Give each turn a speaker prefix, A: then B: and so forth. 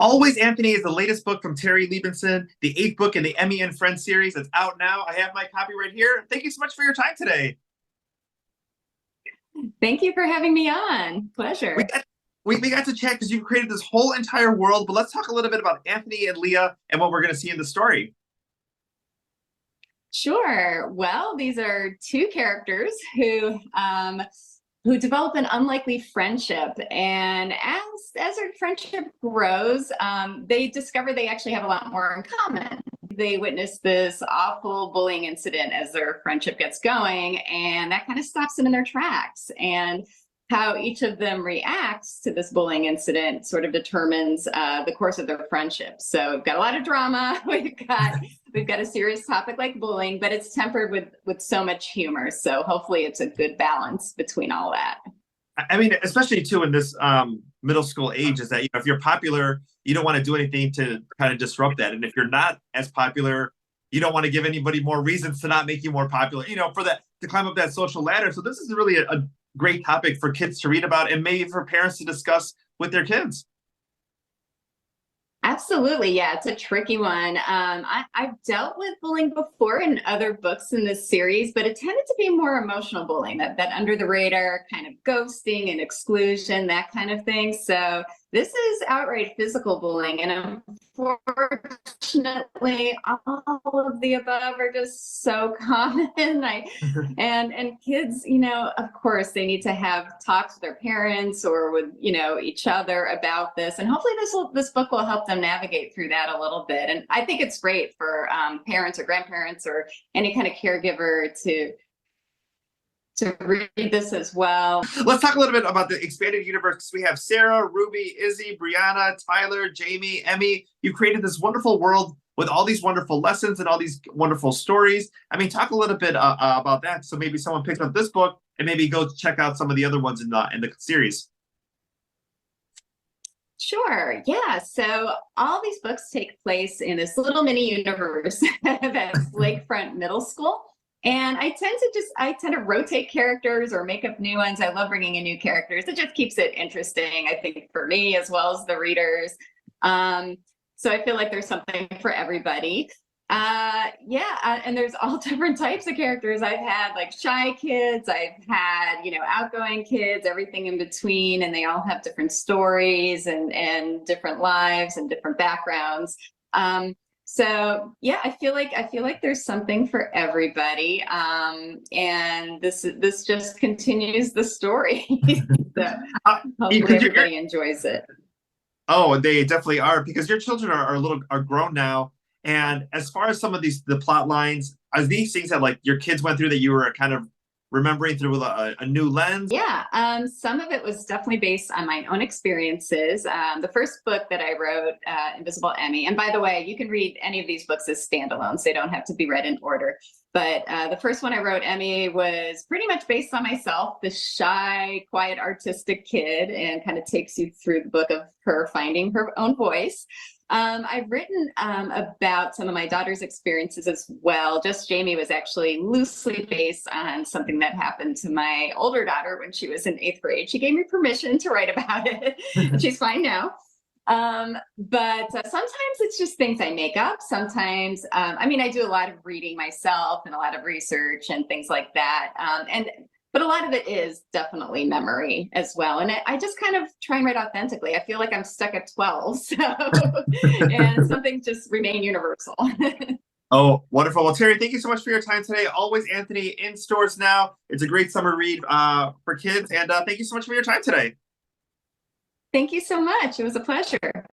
A: Always Anthony is the latest book from Terri Libenson, the eighth book in the Emmie and Friends series. It's out now. I have my copy right here. Thank you so much for your time today.
B: Thank you for having me on.
A: We
B: Pleasure.
A: got we got to chat because you've created this whole entire world, but let's talk a little bit about Anthony and Leah and what we're going to see in the story.
B: Sure. Well, these are two characters who develop an unlikely friendship, and as their friendship grows, they discover they actually have a lot more in common. They witness this awful bullying incident as their friendship gets going, and that kind of stops them in their tracks. And how each of them reacts to this bullying incident sort of determines the course of their friendship. So we've got a lot of drama. We've got a serious topic like bullying, but it's tempered with so much humor. So hopefully it's a good balance between all that.
A: I mean, especially too in this middle school age, is that if you're popular, you don't want to do anything to kind of disrupt that, and if you're not as popular, you don't want to give anybody more reasons to not make you more popular. For that to climb up that social ladder. So this is really a great topic for kids to read about, and maybe for parents to discuss with their kids.
B: Absolutely. Yeah, it's a tricky one. I've dealt with bullying before in other books in this series, but it tended to be more emotional bullying, that under the radar kind of ghosting and exclusion, that kind of thing. So this is outright physical bullying. And unfortunately, all of the above are just so common. And kids, of course, they need to have talks with their parents or with, each other about this. And hopefully this book will help them navigate through that a little bit. And I think it's great for parents or grandparents or any kind of caregiver to read this as well.
A: Let's talk a little bit about the expanded universe. We have Sarah, Ruby, Izzy, Brianna, Tyler, Jamie, Emmie. You created this wonderful world with all these wonderful lessons and all these wonderful stories. I mean, talk a little bit about that. So maybe someone picks up this book and maybe go check out some of the other ones in the series.
B: Sure. Yeah. So all these books take place in this little mini universe that's Lakefront Middle School. And I tend to rotate characters or make up new ones. I love bringing in new characters. It just keeps it interesting, I think, for me as well as the readers. So I feel like there's something for everybody. And there's all different types of characters. I've had like shy kids, I've had, outgoing kids, everything in between, and they all have different stories and different lives and different backgrounds. So yeah, I feel like there's something for everybody. And this just continues the story. So hopefully everybody enjoys it.
A: Oh, they definitely are, because your children are grown now. And as far as some of the plot lines, are these things that like your kids went through that you were kind of remembering through a new lens?
B: Yeah, some of it was definitely based on my own experiences. The first book that I wrote, Invisible Emmie, and by the way, you can read any of these books as standalones. They don't have to be read in order. But the first one I wrote, Emmie, was pretty much based on myself, the shy, quiet, artistic kid, and kind of takes you through the book of her finding her own voice. I've written about some of my daughter's experiences as well. Just Jamie was actually loosely based on something that happened to my older daughter when she was in eighth grade. She gave me permission to write about it, and she's fine now. But sometimes it's just things I make up. Sometimes, I do a lot of reading myself and a lot of research and things like that. But a lot of it is definitely memory as well. And I just kind of try and write authentically. I feel like I'm stuck at 12. So, and some things just remain universal.
A: Oh, wonderful. Well, Terri, thank you so much for your time today. Always Anthony in stores now. It's a great summer read for kids. And thank you so much for your time today.
B: Thank you so much. It was a pleasure.